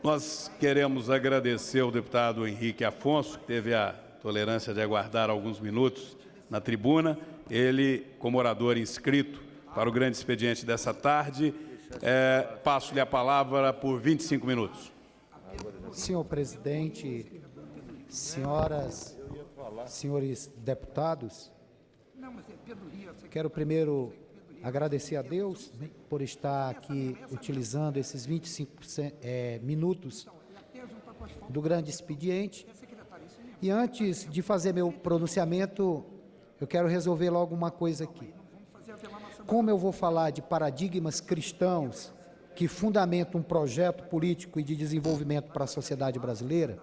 Nós queremos agradecer ao deputado Henrique Afonso, que teve a tolerância de aguardar alguns minutos na tribuna. Ele, como orador inscrito para o grande expediente dessa tarde, passo-lhe a palavra por 25 minutos. Senhor presidente, senhoras, senhores deputados, quero primeiro agradecer a Deus, né, por estar aqui utilizando esses 25 minutos do grande expediente. E antes de fazer meu pronunciamento, eu quero resolver logo uma coisa aqui. Como eu vou falar de paradigmas cristãos que fundamentam um projeto político e de desenvolvimento para a sociedade brasileira,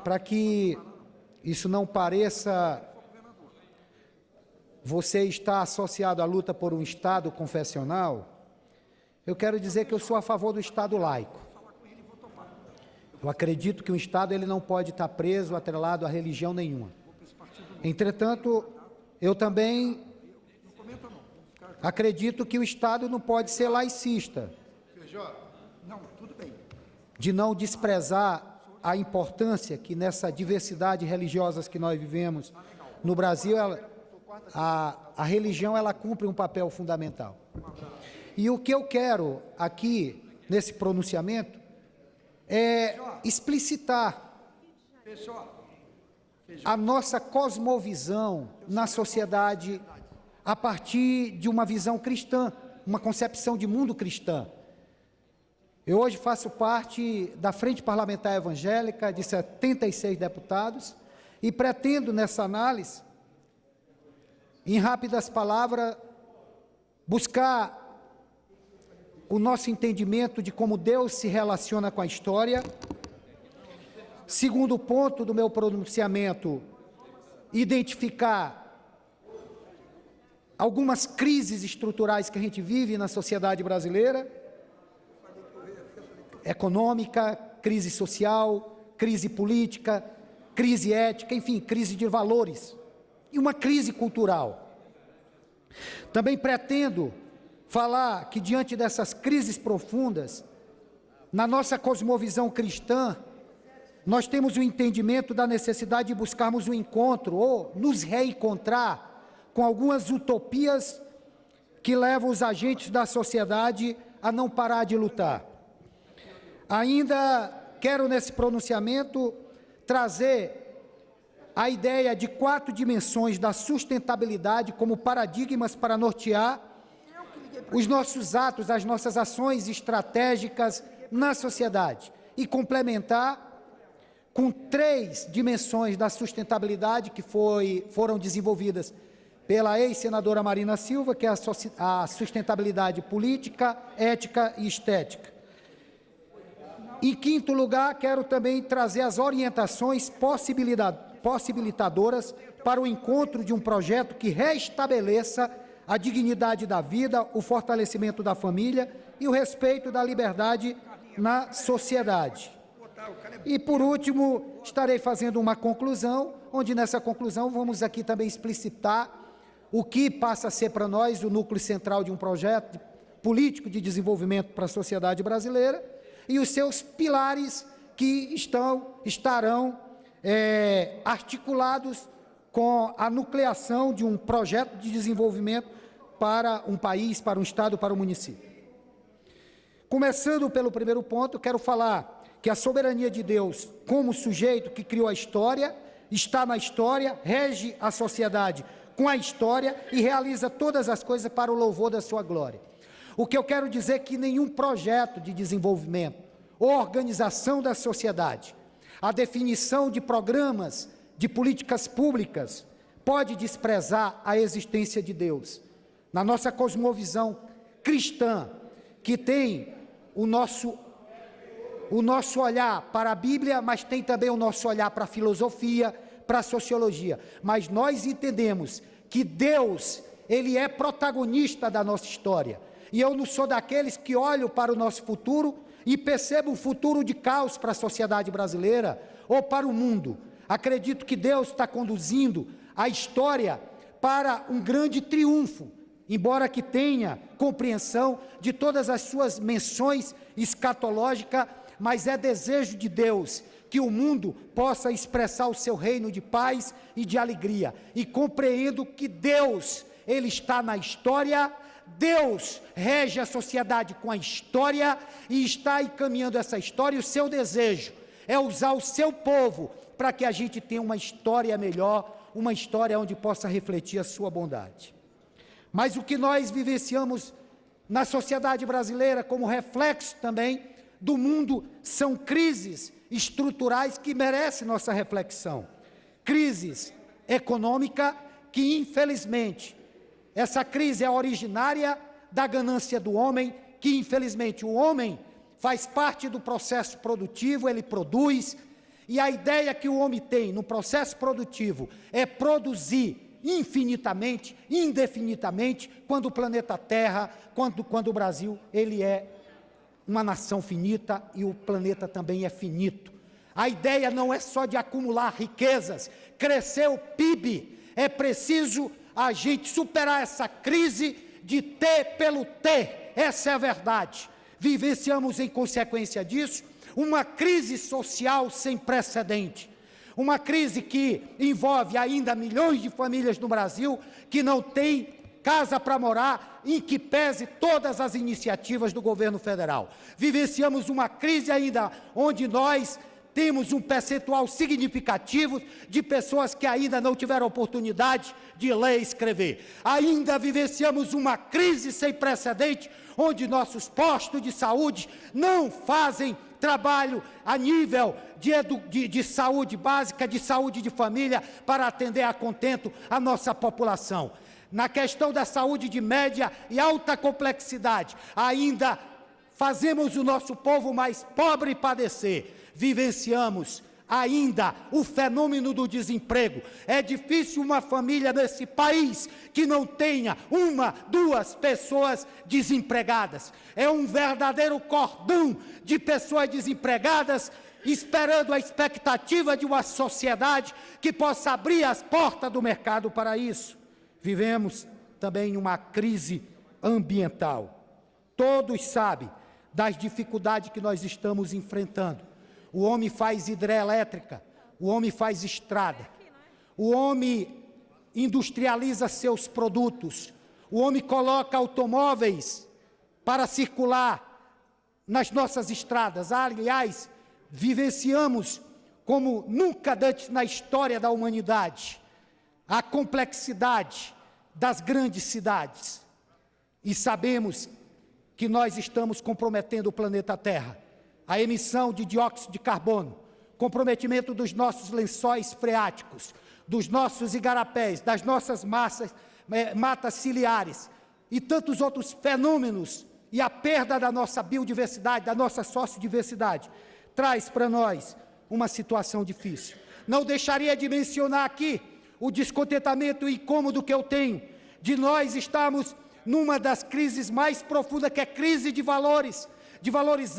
para que isso não pareça você está associado à luta por um Estado confessional, eu quero dizer que eu sou a favor do Estado laico. Eu acredito que o Estado ele não pode estar preso, atrelado a religião nenhuma. Entretanto, eu também acredito que o Estado não pode ser laicista, de não desprezar a importância que nessa diversidade religiosa que nós vivemos no Brasil, a religião ela cumpre um papel fundamental. E o que eu quero aqui, nesse pronunciamento, é explicitar a nossa cosmovisão na sociedade a partir de uma visão cristã, uma concepção de mundo cristã. Eu hoje faço parte da Frente Parlamentar Evangélica de 76 deputados e pretendo, nessa análise, em rápidas palavras, buscar o nosso entendimento de como Deus se relaciona com a história. Segundo ponto do meu pronunciamento, identificar algumas crises estruturais que a gente vive na sociedade brasileira, econômica, crise social, crise política, crise ética, enfim, crise de valores. E uma crise cultural. Também pretendo falar que, diante dessas crises profundas, na nossa cosmovisão cristã, nós temos o entendimento da necessidade de buscarmos um encontro ou nos reencontrar com algumas utopias que levam os agentes da sociedade a não parar de lutar. Ainda quero, nesse pronunciamento, trazer a ideia de 4 dimensões da sustentabilidade como paradigmas para nortear os nossos atos, as nossas ações estratégicas na sociedade e complementar com 3 dimensões da sustentabilidade que foram desenvolvidas pela ex-senadora Marina Silva, que é a sustentabilidade política, ética e estética. Em quinto lugar, quero também trazer as orientações possibilitadoras para o encontro de um projeto que restabeleça a dignidade da vida, o fortalecimento da família e o respeito da liberdade na sociedade. E, por último, estarei fazendo uma conclusão, onde nessa conclusão vamos aqui também explicitar o que passa a ser para nós o núcleo central de um projeto político de desenvolvimento para a sociedade brasileira e os seus pilares que estarão articulados com a nucleação de um projeto de desenvolvimento para um país, para um estado, para um município. Começando pelo primeiro ponto, quero falar que a soberania de Deus, como sujeito que criou a história, está na história, rege a sociedade com a história e realiza todas as coisas para o louvor da sua glória. O que eu quero dizer é que nenhum projeto de desenvolvimento ou organização da sociedade, a definição de programas, de políticas públicas, pode desprezar a existência de Deus. Na nossa cosmovisão cristã, que tem o nosso olhar para a Bíblia, mas tem também o nosso olhar para a filosofia, para a sociologia. Mas nós entendemos que Deus, Ele é protagonista da nossa história. E eu não sou daqueles que olham para o nosso futuro e percebo um futuro de caos para a sociedade brasileira ou para o mundo. Acredito que Deus está conduzindo a história para um grande triunfo, embora que tenha compreensão de todas as suas menções escatológicas mas é desejo de Deus que o mundo possa expressar o seu reino de paz e de alegria. E compreendo que Deus, Ele está na história, Deus rege a sociedade com a história e está encaminhando essa história, e o seu desejo é usar o seu povo para que a gente tenha uma história melhor, uma história onde possa refletir a sua bondade. Mas o que nós vivenciamos na sociedade brasileira como reflexo também do mundo são crises estruturais que merecem nossa reflexão. Crises econômica que, infelizmente, essa crise é originária da ganância do homem, que, infelizmente, o homem faz parte do processo produtivo, ele produz, e a ideia que o homem tem no processo produtivo é produzir infinitamente, indefinidamente, quando o planeta Terra, quando o Brasil, ele é uma nação finita e o planeta também é finito. A ideia não é só de acumular riquezas, crescer o PIB, é preciso a gente superar essa crise de ter pelo ter, essa é a verdade. Vivenciamos em consequência disso uma crise social sem precedente, uma crise que envolve ainda milhões de famílias no Brasil que não têm casa para morar, em que pese todas as iniciativas do governo federal. Vivenciamos uma crise ainda onde nós temos um percentual significativo de pessoas que ainda não tiveram oportunidade de ler e escrever. Ainda vivenciamos uma crise sem precedente, onde nossos postos de saúde não fazem trabalho a nível de saúde básica, de saúde de família, para atender a contento a nossa população. Na questão da saúde de média e alta complexidade, ainda fazemos o nosso povo mais pobre padecer. Vivenciamos ainda o fenômeno do desemprego. É difícil uma família nesse país que não tenha uma, duas pessoas desempregadas. É um verdadeiro cordão de pessoas desempregadas, esperando a expectativa de uma sociedade que possa abrir as portas do mercado para isso. Vivemos também uma crise ambiental. Todos sabem das dificuldades que nós estamos enfrentando. O homem faz hidrelétrica, o homem faz estrada, o homem industrializa seus produtos, o homem coloca automóveis para circular nas nossas estradas. Aliás, vivenciamos como nunca antes na história da humanidade a complexidade das grandes cidades. E sabemos que nós estamos comprometendo o planeta Terra. A emissão de dióxido de carbono, comprometimento dos nossos lençóis freáticos, dos nossos igarapés, das nossas matas ciliares e tantos outros fenômenos, e a perda da nossa biodiversidade, da nossa sociodiversidade, traz para nós uma situação difícil. Não deixaria de mencionar aqui o descontentamento e incômodo que eu tenho de nós estarmos numa das crises mais profundas, que é a crise de valores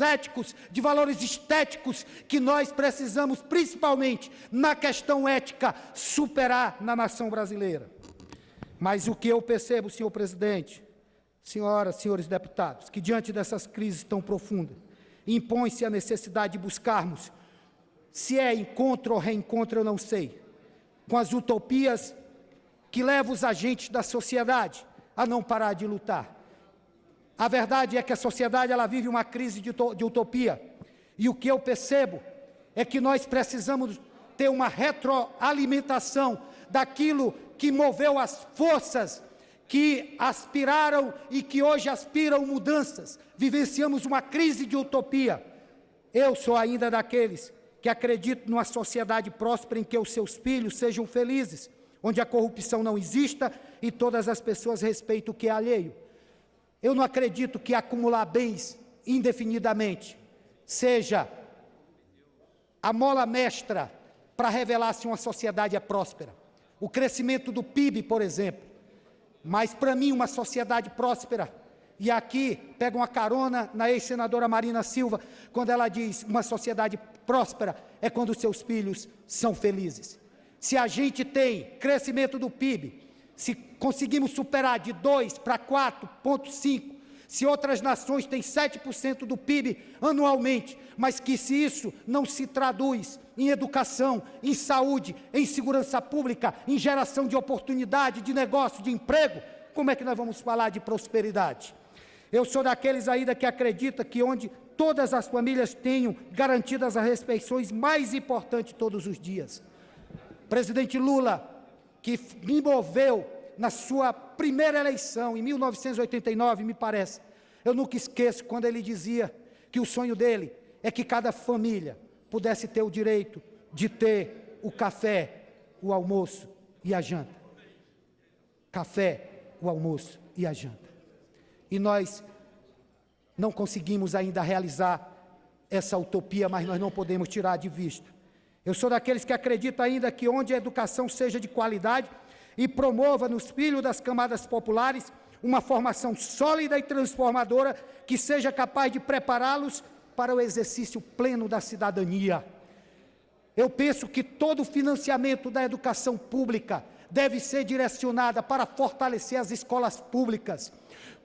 éticos, de valores estéticos, que nós precisamos, principalmente na questão ética, superar na nação brasileira. Mas o que eu percebo, senhor presidente, senhoras, senhores deputados, que diante dessas crises tão profundas, impõe-se a necessidade de buscarmos, se é encontro ou reencontro, eu não sei, com as utopias que levam os agentes da sociedade a não parar de lutar. A verdade é que a sociedade ela vive uma crise de utopia, e o que eu percebo é que nós precisamos ter uma retroalimentação daquilo que moveu as forças que aspiraram e que hoje aspiram mudanças. Vivenciamos uma crise de utopia. Eu sou ainda daqueles que acreditam numa sociedade próspera em que os seus filhos sejam felizes, onde a corrupção não exista e todas as pessoas respeitem o que é alheio. Eu não acredito que acumular bens indefinidamente seja a mola mestra para revelar se uma sociedade é próspera. O crescimento do PIB, por exemplo. Mas, para mim, uma sociedade próspera, e aqui pega uma carona na ex-senadora Marina Silva, quando ela diz, uma sociedade próspera é quando os seus filhos são felizes. Se a gente tem crescimento do PIB, se conseguimos superar de 2 para 4,5, Se outras nações têm 7% do PIB anualmente, mas que se isso não se traduz em educação, em saúde, em segurança pública, em geração de oportunidade, de negócio, de emprego, como é que nós vamos falar de prosperidade? Eu sou daqueles ainda que acredita que onde todas as famílias tenham garantidas as refeições mais importantes todos os dias. Presidente Lula, que me moveu na sua primeira eleição, em 1989, me parece, eu nunca esqueço quando ele dizia que o sonho dele é que cada família pudesse ter o direito de ter o café, o almoço e a janta. Café, o almoço e a janta. E nós não conseguimos ainda realizar essa utopia, mas nós não podemos tirar de vista. Eu sou daqueles que acreditam ainda que onde a educação seja de qualidade e promova nos filhos das camadas populares uma formação sólida e transformadora que seja capaz de prepará-los para o exercício pleno da cidadania. Eu penso que todo o financiamento da educação pública deve ser direcionada para fortalecer as escolas públicas,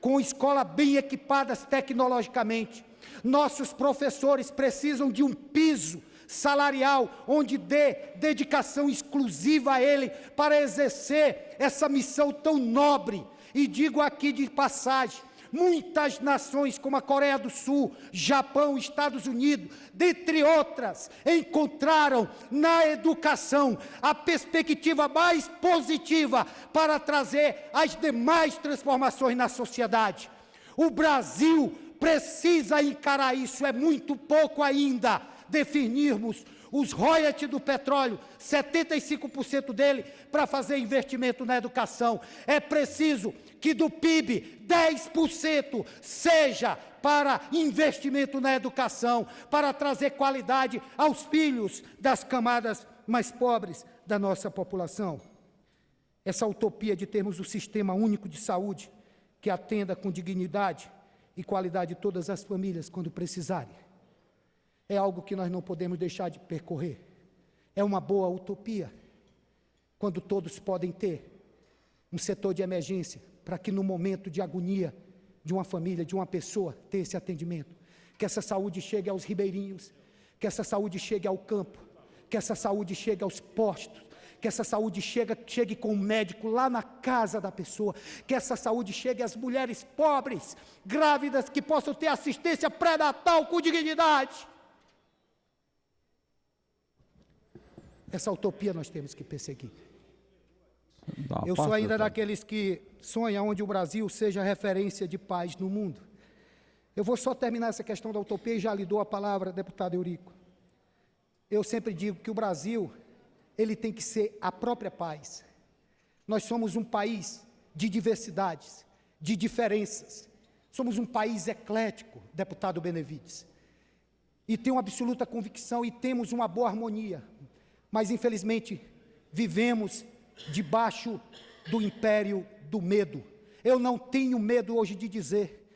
com escolas bem equipadas tecnologicamente. Nossos professores precisam de um piso salarial, onde dê dedicação exclusiva a ele para exercer essa missão tão nobre. E digo aqui de passagem, muitas nações como a Coreia do Sul, Japão, Estados Unidos, dentre outras, encontraram na educação a perspectiva mais positiva para trazer as demais transformações na sociedade. O Brasil precisa encarar isso, é muito pouco ainda definirmos os royalties do petróleo, 75% dele, para fazer investimento na educação. É preciso que do PIB, 10% seja para investimento na educação, para trazer qualidade aos filhos das camadas mais pobres da nossa população. Essa utopia de termos um sistema único de saúde que atenda com dignidade e qualidade todas as famílias quando precisarem. É algo que nós não podemos deixar de percorrer. É uma boa utopia, quando todos podem ter um setor de emergência, para que no momento de agonia de uma família, de uma pessoa, ter esse atendimento. Que essa saúde chegue aos ribeirinhos, que essa saúde chegue ao campo, que essa saúde chegue aos postos, que essa saúde chegue com o médico lá na casa da pessoa, que essa saúde chegue às mulheres pobres, grávidas, que possam ter assistência pré-natal com dignidade. Essa utopia nós temos que perseguir. Eu sou ainda daqueles que sonham onde o Brasil seja referência de paz no mundo. Eu vou só terminar essa questão da utopia e já lhe dou a palavra, deputado Eurico. Eu sempre digo que o Brasil, ele tem que ser a própria paz. Nós somos um país de diversidades, de diferenças. Somos um país eclético, deputado Benevides. E tenho absoluta convicção e temos uma boa harmonia. Mas, infelizmente, vivemos debaixo do império do medo. Eu não tenho medo hoje de dizer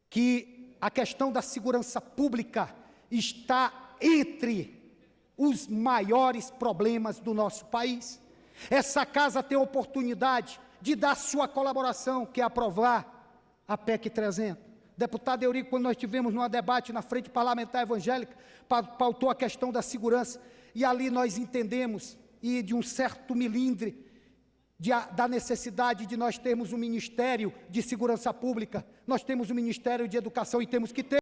que a questão da segurança pública está entre os maiores problemas do nosso país. Essa casa tem a oportunidade de dar sua colaboração, que é aprovar a PEC 300. Deputado Eurico, quando nós tivemos num debate na Frente Parlamentar Evangélica, pautou a questão da segurança, e ali nós entendemos, e de um certo milindre, da necessidade de nós termos um Ministério de Segurança Pública, nós temos um Ministério de Educação e temos que ter